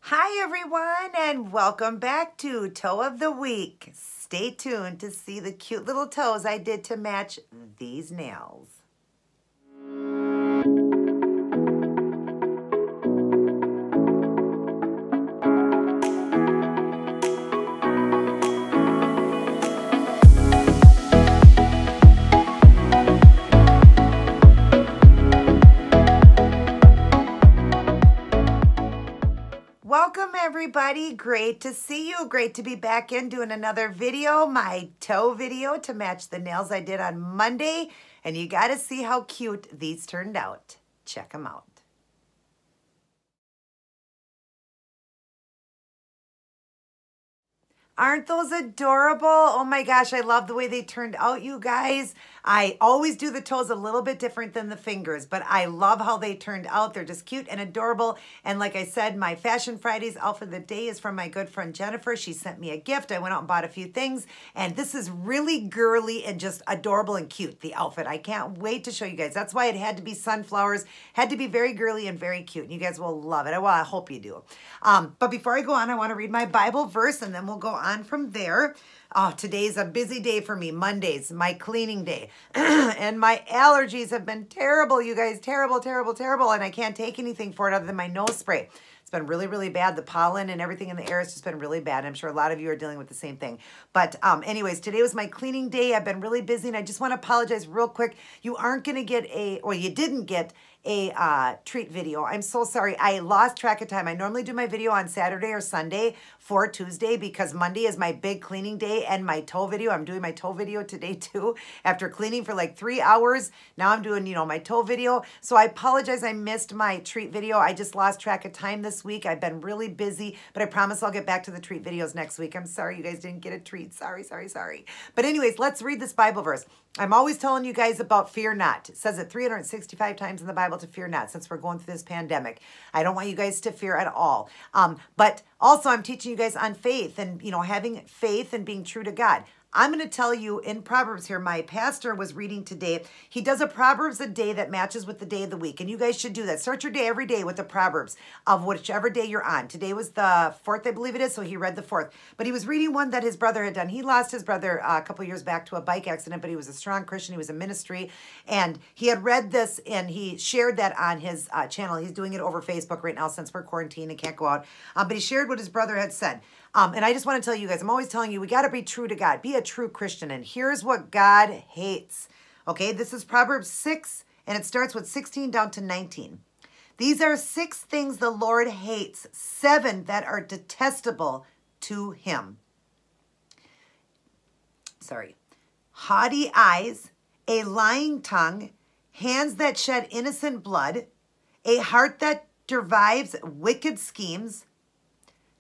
Hi everyone, and welcome back to Toe of the Week. Stay tuned to see the cute little toes I did to match these nails. Welcome everybody, great to see you, great to be back in doing another video, my toe video to match the nails I did on Monday, and you got to see how cute these turned out. Check them out. Aren't those adorable? Oh my gosh, I love the way they turned out, you guys. I always do the toes a little bit different than the fingers, but I love how they turned out. They're just cute and adorable. And like I said, my Fashion Fridays outfit of the day is from my good friend Jennifer. She sent me a gift. I went out and bought a few things, and this is really girly and just adorable and cute, the outfit. I can't wait to show you guys. That's why it had to be sunflowers, had to be very girly and very cute, and you guys will love it. Well, I hope you do. But before I go on, I want to read my Bible verse, and then we'll go on from there. Oh, today's a busy day for me. Monday's my cleaning day. And my allergies have been terrible, you guys. Terrible, terrible, terrible. And I can't take anything for it other than my nose spray. It's been really, really bad. The pollen and everything in the air has just been really bad. I'm sure a lot of you are dealing with the same thing. But anyways, today was my cleaning day. I've been really busy, and I just want to apologize real quick. You aren't going to get you didn't get a treat video. I'm so sorry. I lost track of time. I normally do my video on Saturday or Sunday for Tuesday because Monday is my big cleaning day and my toe video. I'm doing my toe video today too. After cleaning for like 3 hours, now I'm doing, my toe video. So I apologize. I missed my treat video. I just lost track of time this week. I've been really busy, but I promise I'll get back to the treat videos next week. I'm sorry you guys didn't get a treat. Sorry, sorry, sorry. But anyways, let's read this Bible verse. I'm always telling you guys about fear not. It says it 365 times in the Bible to fear not since we're going through this pandemic. I don't want you guys to fear at all. But also I'm teaching you guys on faith and, having faith and being true to God. I'm going to tell you in Proverbs here, my pastor was reading today. He does a Proverbs a day that matches with the day of the week. And you guys should do that. Start your day every day with the Proverbs of whichever day you're on. Today was the 4th, I believe it is. So he read the 4th. But he was reading one that his brother had done. He lost his brother a couple years back to a bike accident, but he was a strong Christian. He was in ministry. And he had read this and he shared that on his channel. He's doing it over Facebook right now since we're quarantined and can't go out. But he shared what his brother had said. And I just want to tell you guys, I'm always telling you, we got to be true to God. Be a true Christian. And here's what God hates. Okay, this is Proverbs 6, and it starts with 16 down to 19. These are 6 things the Lord hates, 7 that are detestable to him. Haughty eyes, a lying tongue, hands that shed innocent blood, a heart that devises wicked schemes,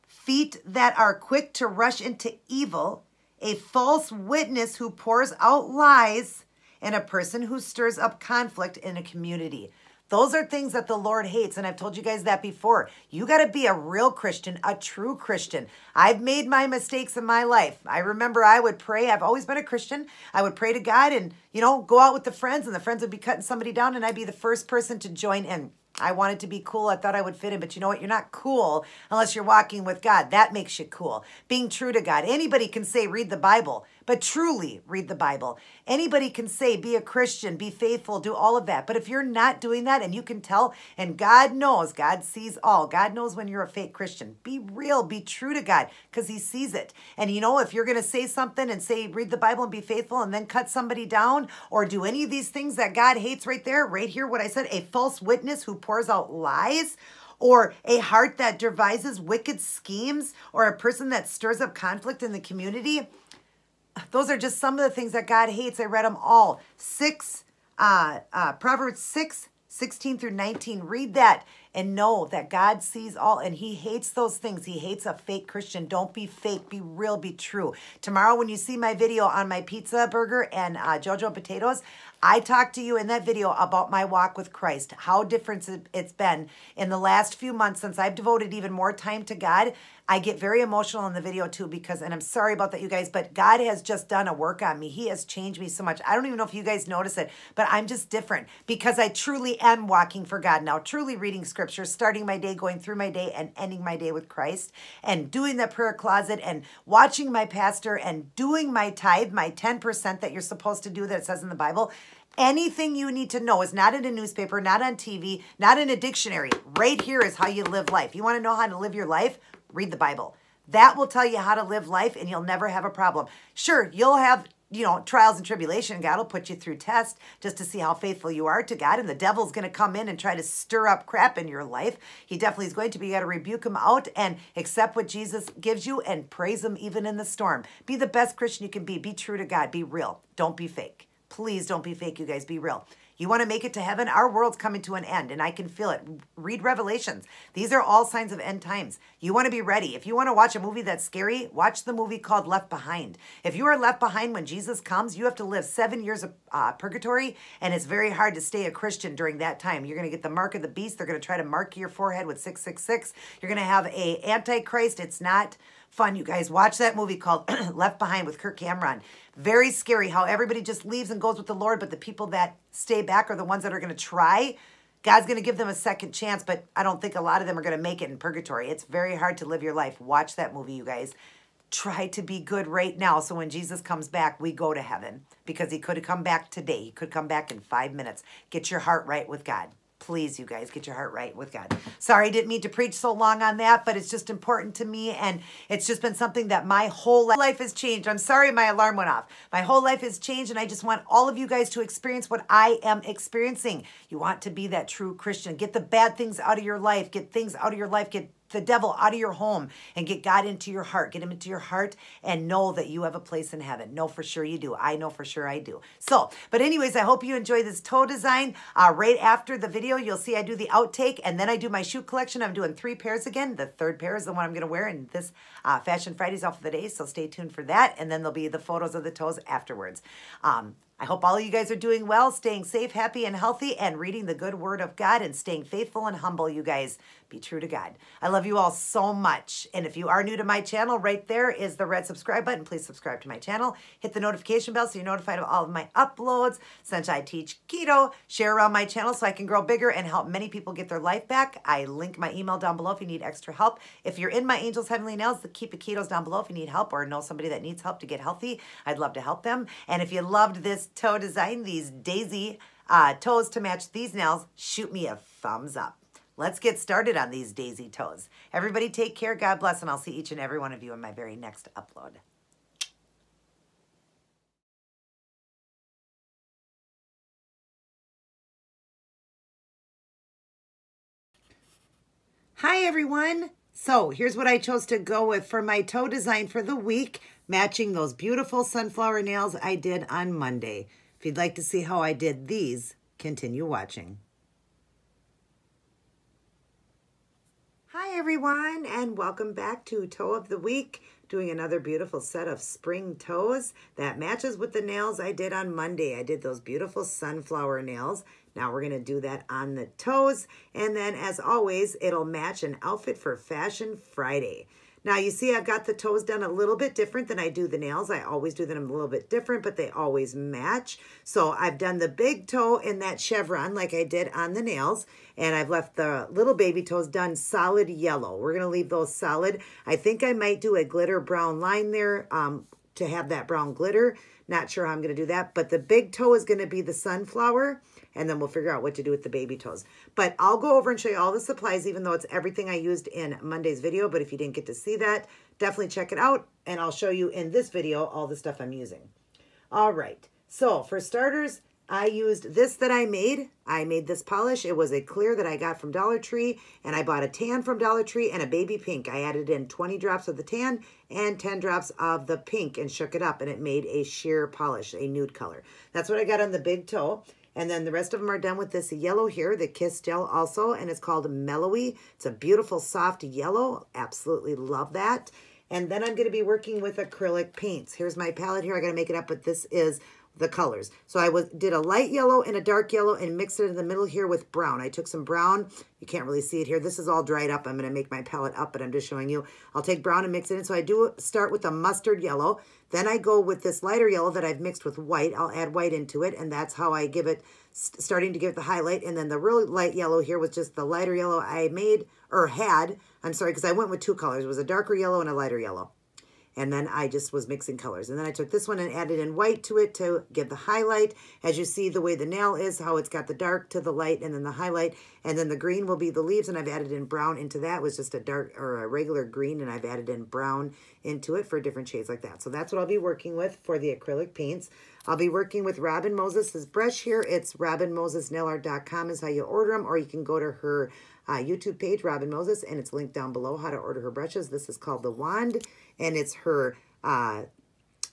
feet that are quick to rush into evil, a false witness who pours out lies, and a person who stirs up conflict in a community. Those are things that the Lord hates, and I've told you guys that before. You got to be a real Christian, a true Christian. I've made my mistakes in my life. I remember I would pray. I've always been a Christian. I would pray to God and, go out with the friends, and the friends would be cutting somebody down, and I'd be the first person to join in. I wanted to be cool. I thought I would fit in, but you know what? You're not cool unless you're walking with God. That makes you cool. Being true to God. Anybody can say, read the Bible, but truly read the Bible. Anybody can say, be a Christian, be faithful, do all of that. But if you're not doing that, and you can tell, and God knows, God sees all. God knows when you're a fake Christian. Be real, be true to God, because he sees it. And if you're going to say something and say, read the Bible and be faithful, and then cut somebody down, or do any of these things that God hates right there, right here, what I said, a false witness who pours out lies, or a heart that devises wicked schemes, or a person that stirs up conflict in the community. Those are just some of the things that God hates. I read them all. Proverbs 6, 16 through 19. Read that and know that God sees all, and he hates those things. He hates a fake Christian. Don't be fake. Be real. Be true. Tomorrow when you see my video on my pizza burger and JoJo potatoes, I talked to you in that video about my walk with Christ, how different it's been in the last few months since I've devoted even more time to God. I get very emotional in the video too and I'm sorry about that, you guys, but God has just done a work on me. He has changed me so much. I don't even know if you guys notice it, but I'm just different because I truly am walking for God now, truly reading scripture. scripture, starting my day, going through my day, and ending my day with Christ, and doing the prayer closet, and watching my pastor, and doing my tithe, my 10% that you're supposed to do that it says in the Bible. Anything you need to know is not in a newspaper, not on TV, not in a dictionary. Right here is how you live life. You want to know how to live your life? Read the Bible. That will tell you how to live life, and you'll never have a problem. Sure, you'll have trials and tribulation. God will put you through tests just to see how faithful you are to God. And the devil's going to come in and try to stir up crap in your life. He definitely is going to be. You got to rebuke him out and accept what Jesus gives you and praise him even in the storm. Be the best Christian you can be. Be true to God. Be real. Don't be fake. Please don't be fake, you guys. Be real. You want to make it to heaven? Our world's coming to an end, and I can feel it. Read Revelations. These are all signs of end times. You want to be ready. If you want to watch a movie that's scary, watch the movie called Left Behind. If you are left behind when Jesus comes, you have to live 7 years of purgatory, and it's very hard to stay a Christian during that time. You're going to get the mark of the beast. They're going to try to mark your forehead with 666. You're going to have a Antichrist. It's not fun, you guys. Watch that movie called Left Behind with Kirk Cameron. Very scary how everybody just leaves and goes with the Lord, but the people that stay back are the ones that are going to try. God's going to give them a second chance, but I don't think a lot of them are going to make it in purgatory. It's very hard to live your life. Watch that movie, you guys. Try to be good right now so when Jesus comes back, we go to heaven, because he could have come back today. He could come back in 5 minutes. Get your heart right with God. Please, you guys, get your heart right with God. Sorry, I didn't mean to preach so long on that, but it's just important to me, and it's just been something that my whole life has changed. I'm sorry my alarm went off. My whole life has changed, and I just want all of you guys to experience what I am experiencing. You want to be that true Christian. Get the bad things out of your life. Get things out of your life. Get the devil out of your home and get God into your heart. Get him into your heart and know that you have a place in heaven. Know for sure you do. I know for sure I do. So, but anyways, I hope you enjoy this toe design. Right after the video, you'll see I do the outtake, and then I do my shoe collection. I'm doing 3 pairs again. The 3rd pair is the one I'm going to wear in this Fashion Fridays off of the day, so stay tuned for that, and then there'll be the photos of the toes afterwards. I hope all of you guys are doing well, staying safe, happy, and healthy, and reading the good word of God, and staying faithful and humble, you guys. Be true to God. I love you all so much. And if you are new to my channel, right there is the red subscribe button. Please subscribe to my channel. Hit the notification bell so you're notified of all of my uploads. Since I teach keto, share around my channel so I can grow bigger and help many people get their life back. I link my email down below if you need extra help. If you're in my Angels Heavenly Nails, the Keep It Keto's down below if you need help or know somebody that needs help to get healthy. I'd love to help them. And if you loved this toe design, these daisy toes to match these nails, shoot me a thumbs up. Let's get started on these daisy toes. Everybody take care, God bless, and I'll see each and every one of you in my very next upload. Hi, everyone. So here's what I chose to go with for my toe design for the week, matching those beautiful sunflower nails I did on Monday. If you'd like to see how I did these, continue watching. Hi everyone, and welcome back to Toe of the Week, doing another beautiful set of spring toes that matches with the nails I did on Monday. I did those beautiful sunflower nails. Now we're going to do that on the toes, and then as always, it'll match an outfit for Fashion Friday. Now you see I've got the toes done a little bit different than I do the nails. I always do them a little bit different, but they always match. So I've done the big toe in that chevron like I did on the nails, and I've left the little baby toes done solid yellow. We're going to leave those solid. I think I might do a glitter brown line there to have that brown glitter. Not sure how I'm going to do that, but the big toe is going to be the sunflower, and then we'll figure out what to do with the baby toes. But I'll go over and show you all the supplies, even though it's everything I used in Monday's video. But if you didn't get to see that, definitely check it out. And I'll show you in this video all the stuff I'm using. All right. So for starters, I used this that I made. I made this polish. It was a clear that I got from Dollar Tree. And I bought a tan from Dollar Tree and a baby pink. I added in 20 drops of the tan and 10 drops of the pink and shook it up. And it made a sheer polish, a nude color. That's what I got on the big toe. And then the rest of them are done with this yellow here, the Kiss Gel also, and it's called Mellowy. It's a beautiful soft yellow. Absolutely love that. And then I'm going to be working with acrylic paints. Here's my palette here. I got to make it up, but this is the colors. So I did a light yellow and a dark yellow and mixed it in the middle here with brown. I took some brown. You can't really see it here. This is all dried up. I'm going to make my palette up, but I'm just showing you. I'll take brown and mix it in. So I do start with a mustard yellow. Then I go with this lighter yellow that I've mixed with white. I'll add white into it, and that's how I give it, starting to give it the highlight. And then the really light yellow here was just the lighter yellow I made, or had. I'm sorry, because I went with two colors. It was a darker yellow and a lighter yellow. And then I just was mixing colors. And then I took this one and added in white to it to give the highlight. As you see, the way the nail is, how it's got the dark to the light and then the highlight. And then the green will be the leaves, and I've added in brown into that. It was just a dark or a regular green, and I've added in brown into it for different shades like that. So that's what I'll be working with for the acrylic paints. I'll be working with Robin Moses' brush here. It's robinmosesnailart.com is how you order them, or you can go to her YouTube page, Robin Moses, and it's linked down below how to order her brushes. This is called the Wand, and it's her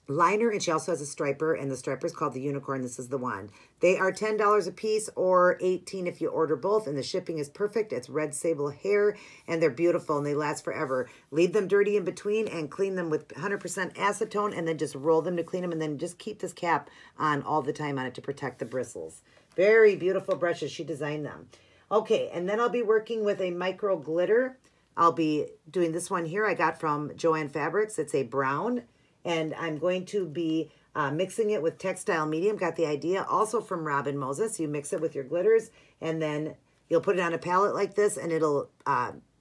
liner, and she also has a striper, and the striper is called the Unicorn. This is the Wand. They are $10 a piece or $18 if you order both, and the shipping is perfect. It's red sable hair, and they're beautiful, and they last forever. Leave them dirty in between and clean them with 100% acetone, and then just roll them to clean them, and then just keep this cap on all the time on it to protect the bristles. Very beautiful brushes. She designed them. Okay, and then I'll be working with a micro glitter. I'll be doing this one here I got from Joanne Fabrics. It's a brown, and I'm going to be mixing it with textile medium. Got the idea also from Robin Moses. You mix it with your glitters, and then you'll put it on a palette like this, and it'll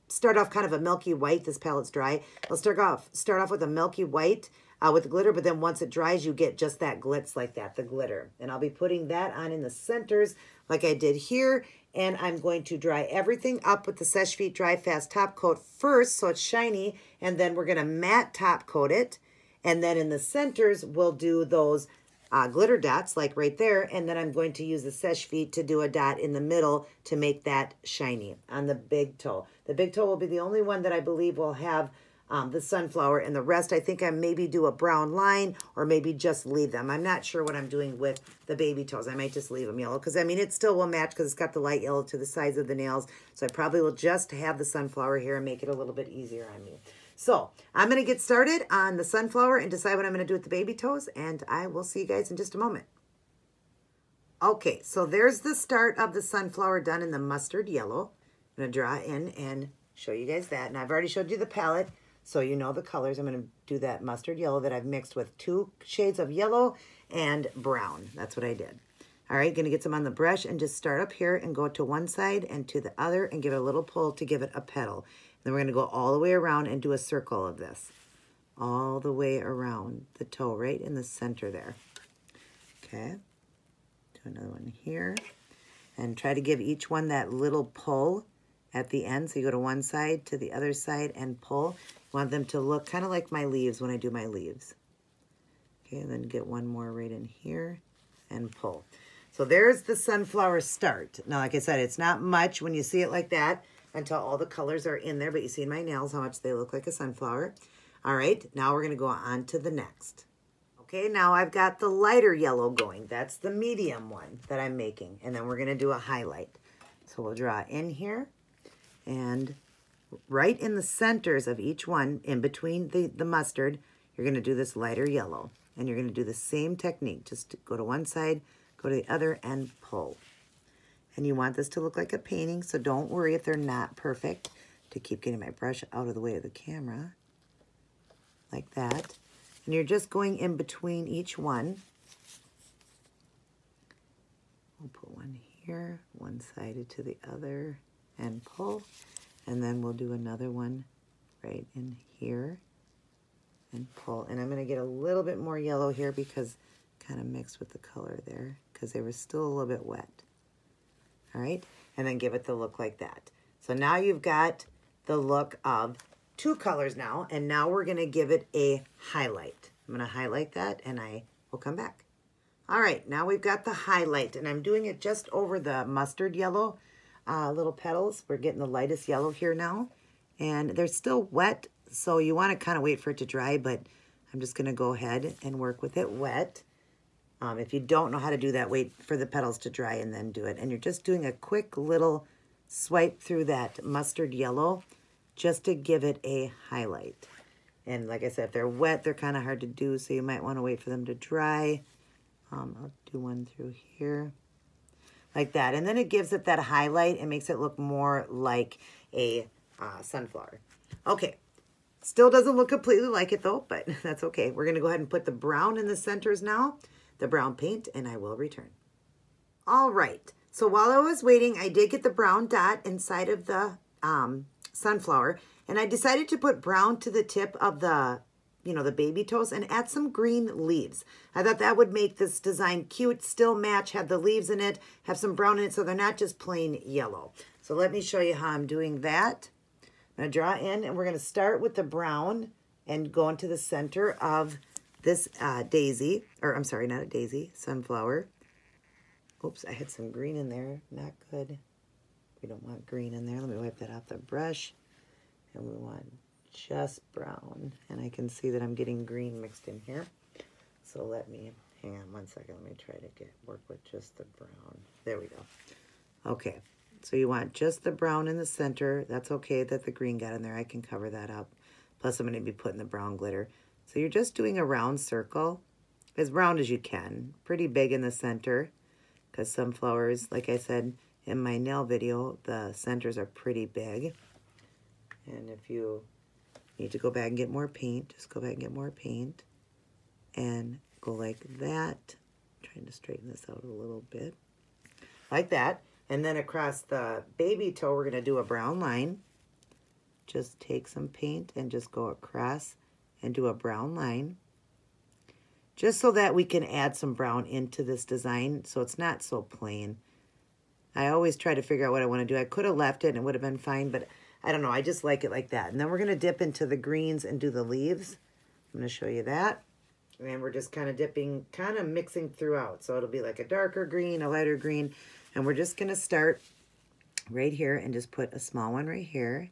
start off kind of a milky white. This palette's dry. It'll start off with a milky white with the glitter, but then once it dries, you get just that glitz like that, the glitter. And I'll be putting that on in the centers like I did here. And I'm going to dry everything up with the Seche Vite Dry Fast Top Coat first so it's shiny, and then we're going to matte top coat it. And then in the centers, we'll do those glitter dots like right there, and then I'm going to use the Seche Vite to do a dot in the middle to make that shiny on the big toe. The big toe will be the only one that I believe will have the sunflower, and the rest I think I maybe do a brown line or maybe just leave them. I'm not sure what I'm doing with the baby toes. I might just leave them yellow because I mean it still will match because it's got the light yellow to the sides of the nails. So I probably will just have the sunflower here and make it a little bit easier on me. So I'm going to get started on the sunflower and decide what I'm going to do with the baby toes, and I will see you guys in just a moment. Okay, so there's the start of the sunflower done in the mustard yellow. I'm going to draw in and show you guys that. And I've already showed you the palette, so you know the colors. I'm going to do that mustard yellow that I've mixed with 2 shades of yellow and brown. That's what I did. All right, going to get some on the brush and just start up here and go to one side and to the other and give it a little pull to give it a petal. Then we're going to go all the way around and do a circle of this. All the way around the toe, right in the center there. Okay. Do another one here. And try to give each one that little pull at the end. So you go to one side, to the other side, and pull. You want them to look kind of like my leaves when I do my leaves. Okay, and then get one more right in here and pull. So there's the sunflower start. Now, like I said, it's not much when you see it like that until all the colors are in there, but you see in my nails how much they look like a sunflower. All right, now we're going to go on to the next. Okay, now I've got the lighter yellow going. That's the medium one that I'm making. And then we're going to do a highlight. So we'll draw in here, and right in the centers of each one, in between the mustard, you're going to do this lighter yellow. And you're going to do the same technique. Just go to one side, go to the other, and pull. And you want this to look like a painting, so don't worry if they're not perfect. To keep getting my brush out of the way of the camera. Like that. And you're just going in between each one. We'll put one here, one-sided to the other, and pull. And then we'll do another one right in here and pull. And I'm going to get a little bit more yellow here because kind of mixed with the color there because they were still a little bit wet. All right, and then give it the look like that. So now you've got the look of 2 colors now, and now we're going to give it a highlight. I'm going to highlight that, and I will come back. All right, now we've got the highlight, and I'm doing it just over the mustard yellow little petals. We're getting the lightest yellow here now, and they're still wet, so you want to kind of wait for it to dry, but I'm just going to go ahead and work with it wet. If you don't know how to do that, wait for the petals to dry and then do it. And you're just doing a quick little swipe through that mustard yellow just to give it a highlight. And like I said, if they're wet, they're kind of hard to do, so you might want to wait for them to dry. I'll do one through here like that. And then it gives it that highlight and makes it look more like a sunflower. Okay, still doesn't look completely like it though, but that's okay. We're gonna go ahead and put the brown in the centers now, the brown paint, and I will return. All right, so while I was waiting, I did get the brown dot inside of the sunflower, and I decided to put brown to the tip of the, you know, the baby toes and add some green leaves. I thought that would make this design cute, still match, have the leaves in it, have some brown in it, so they're not just plain yellow. So let me show you how I'm doing that. I'm gonna draw in, and we're gonna start with the brown and go into the center of this daisy, or I'm sorry, not a daisy, sunflower. Oops, I had some green in there, not good. We don't want green in there. Let me wipe that off the brush. And we want just brown. And I can see that I'm getting green mixed in here. So let me, hang on one second. Let me try to work with just the brown. There we go. Okay, so you want just the brown in the center. That's okay that the green got in there. I can cover that up. Plus I'm gonna be putting the brown glitter. So you're just doing a round circle, as round as you can. Pretty big in the center, because sunflowers, like I said in my nail video, the centers are pretty big. And if you need to go back and get more paint, just go back and get more paint and go like that. I'm trying to straighten this out a little bit. Like that. And then across the baby toe, we're gonna do a brown line. Just take some paint and just go across and do a brown line. Just so that we can add some brown into this design so it's not so plain. I always try to figure out what I want to do. I could have left it and it would have been fine, but I don't know. I just like it like that. And then we're going to dip into the greens and do the leaves. I'm going to show you that. And we're just kind of dipping, kind of mixing throughout. So it'll be like a darker green, a lighter green. And we're just going to start right here and just put a small one right here.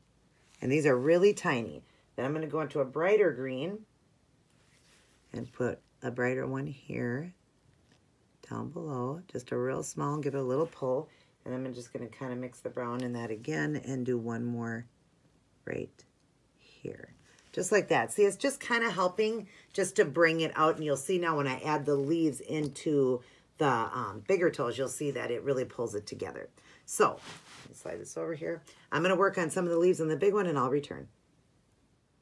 And these are really tiny. Then I'm going to go into a brighter green and put a brighter one here down below, just a real small, and give it a little pull. And I'm just going to kind of mix the brown in that again and do one more right here, just like that. See, it's just kind of helping just to bring it out. And you'll see now when I add the leaves into the bigger toes, you'll see that it really pulls it together. So let me slide this over here. I'm going to work on some of the leaves on the big one and I'll return.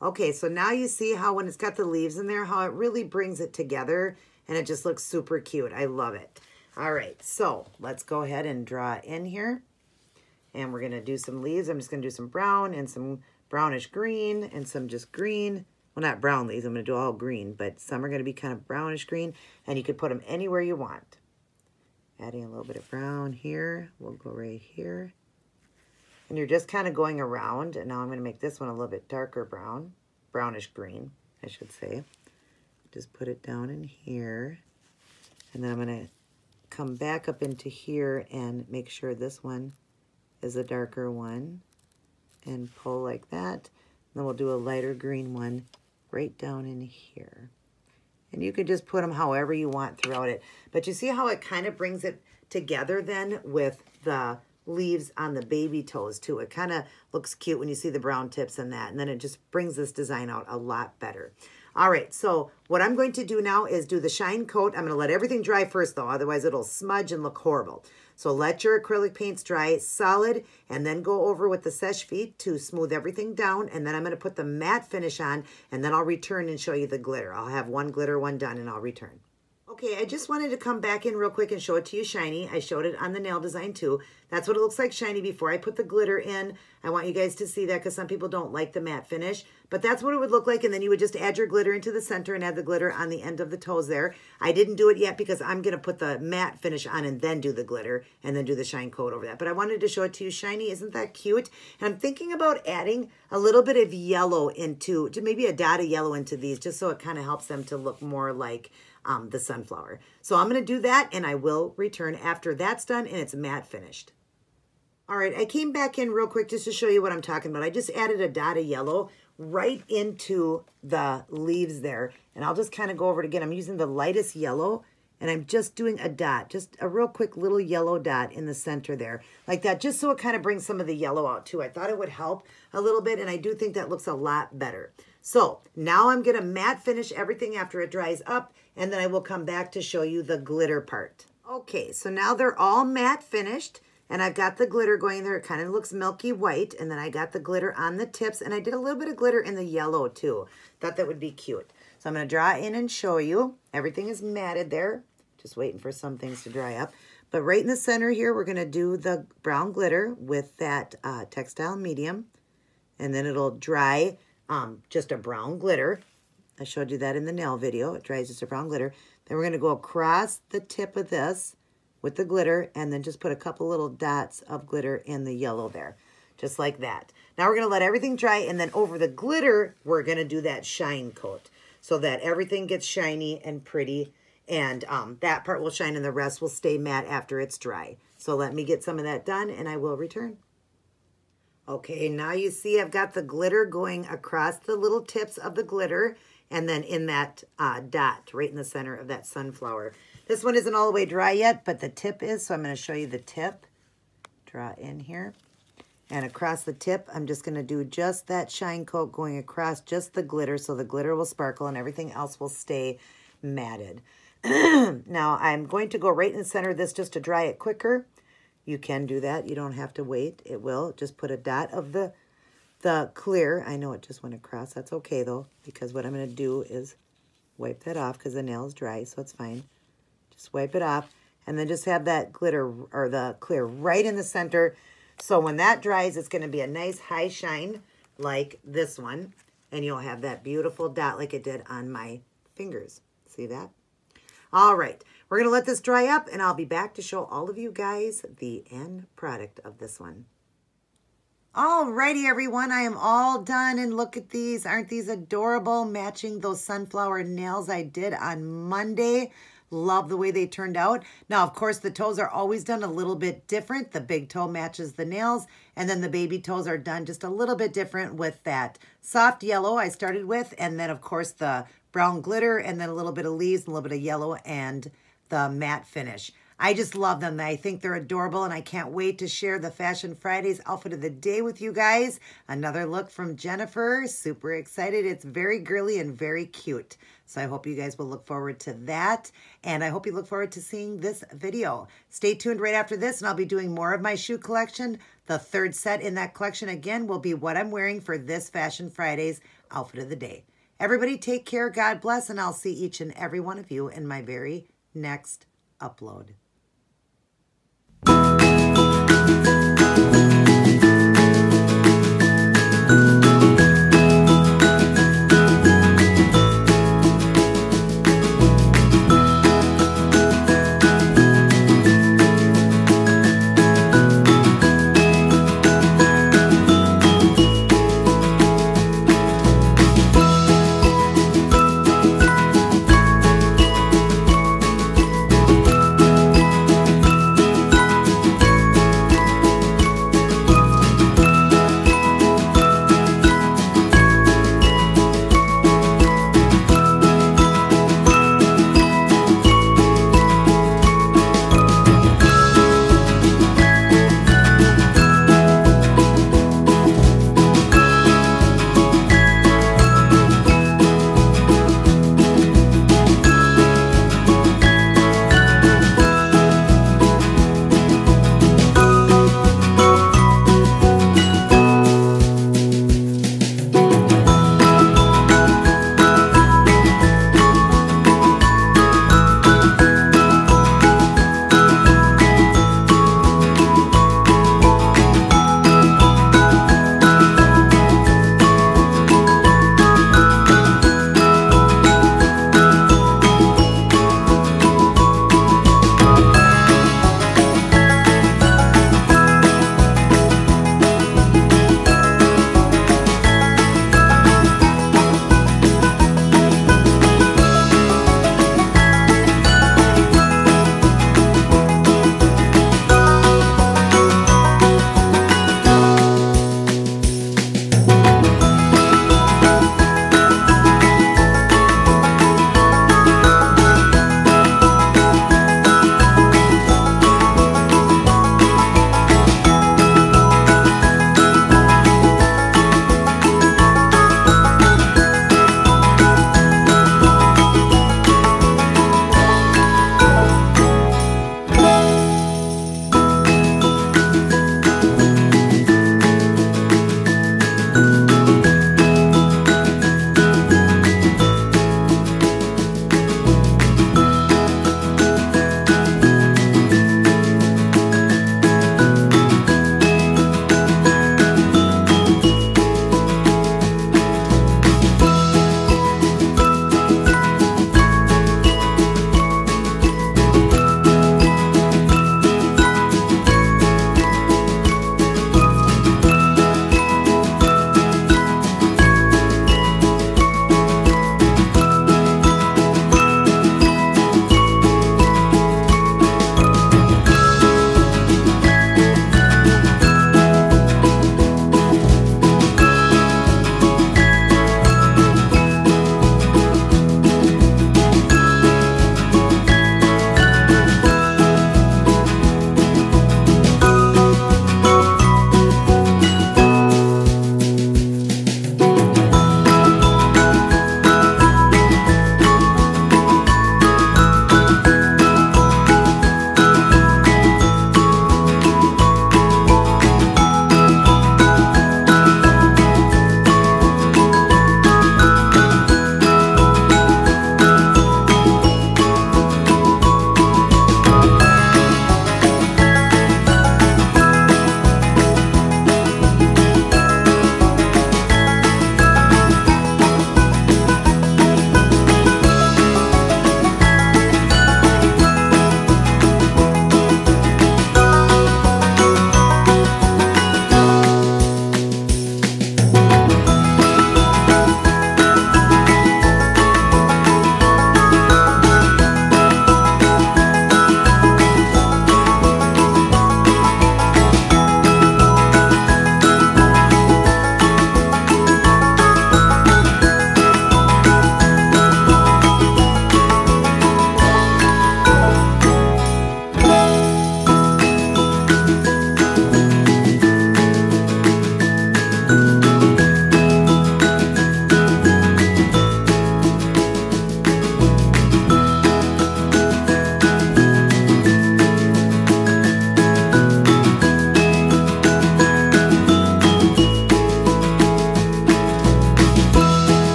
Okay, so now you see how when it's got the leaves in there, how it really brings it together and it just looks super cute. I love it. All right, so let's go ahead and draw in here. And we're gonna do some leaves. I'm just gonna do some brown and some brownish green and some just green. Well, not brown leaves, I'm gonna do all green, but some are gonna be kind of brownish green and you could put them anywhere you want. Adding a little bit of brown here, we'll go right here. And you're just kind of going around, and now I'm going to make this one a little bit darker brown, brownish green, I should say. Just put it down in here, and then I'm going to come back up into here and make sure this one is a darker one, and pull like that. And then we'll do a lighter green one right down in here. And you can just put them however you want throughout it. But you see how it kind of brings it together then with the leaves on the baby toes too. It kind of looks cute when you see the brown tips and that, and then it just brings this design out a lot better. All right, so what I'm going to do now is do the shine coat. I'm going to let everything dry first though, otherwise it'll smudge and look horrible. So let your acrylic paints dry solid and then go over with the Seche Vite to smooth everything down, and then I'm going to put the matte finish on, and then I'll return and show you the glitter. I'll have one glitter one done and I'll return. Okay, I just wanted to come back in real quick and show it to you shiny. I showed it on the nail design too. That's what it looks like shiny before I put the glitter in. I want you guys to see that because some people don't like the matte finish. But that's what it would look like, and then you would just add your glitter into the center and add the glitter on the end of the toes there. I didn't do it yet because I'm going to put the matte finish on and then do the glitter and then do the shine coat over that. But I wanted to show it to you shiny. Isn't that cute? And I'm thinking about adding a little bit of yellow into, maybe a dot of yellow into these, just so it kind of helps them to look more like the sunflower. So I'm going to do that, and I will return after that's done and it's matte finished. All right, I came back in real quick just to show you what I'm talking about. I just added a dot of yellow right into the leaves there, and I'll just kind of go over it again. I'm using the lightest yellow, and I'm just doing a dot, just a real quick little yellow dot in the center there, like that, just so it kind of brings some of the yellow out too. I thought it would help a little bit, and I do think that looks a lot better. So now I'm going to matte finish everything after it dries up, and then I will come back to show you the glitter part. Okay, so now they're all matte finished, and I've got the glitter going there. It kind of looks milky white, and then I got the glitter on the tips, and I did a little bit of glitter in the yellow too. Thought that would be cute. So I'm going to draw in and show you. Everything is matted there. Just waiting for some things to dry up. But right in the center here, we're going to do the brown glitter with that textile medium, and then it'll dry just a brown glitter. I showed you that in the nail video. It dries just a brown glitter. Then we're going to go across the tip of this with the glitter and then just put a couple little dots of glitter in the yellow there, just like that. Now we're going to let everything dry, and then over the glitter, we're going to do that shine coat so that everything gets shiny and pretty, and that part will shine and the rest will stay matte after it's dry. So let me get some of that done and I will return. Okay, now you see I've got the glitter going across the little tips of the glitter and then in that dot right in the center of that sunflower. This one isn't all the way dry yet, but the tip is, so I'm going to show you the tip. Draw in here. And across the tip, I'm just going to do just that shine coat going across just the glitter, so the glitter will sparkle and everything else will stay matted. Now, I'm going to go right in the center of this just to dry it quicker. You can do that. You don't have to wait. It will. Just put a dot of the clear. I know it just went across. That's okay, though, because what I'm going to do is wipe that off because the nail is dry, so it's fine. Just wipe it off, and then just have that glitter or the clear right in the center. So when that dries, it's going to be a nice high shine like this one, and you'll have that beautiful dot like it did on my fingers. See that? All right, we're going to let this dry up, and I'll be back to show all of you guys the end product of this one. Alrighty, everyone, I am all done, and look at these. Aren't these adorable, matching those sunflower nails I did on Monday? Love the way they turned out. Now, of course, the toes are always done a little bit different. The big toe matches the nails, and then the baby toes are done just a little bit different with that soft yellow I started with, and then, of course, the brown glitter, and then a little bit of leaves, a little bit of yellow, and the matte finish. I just love them. I think they're adorable, and I can't wait to share the Fashion Fridays outfit of the day with you guys. Another look from Jennifer. Super excited. It's very girly and very cute. So I hope you guys will look forward to that, and I hope you look forward to seeing this video. Stay tuned right after this, and I'll be doing more of my shoe collection. The third set in that collection, again, will be what I'm wearing for this Fashion Fridays outfit of the day. Everybody take care, God bless, and I'll see each and every one of you in my very next upload.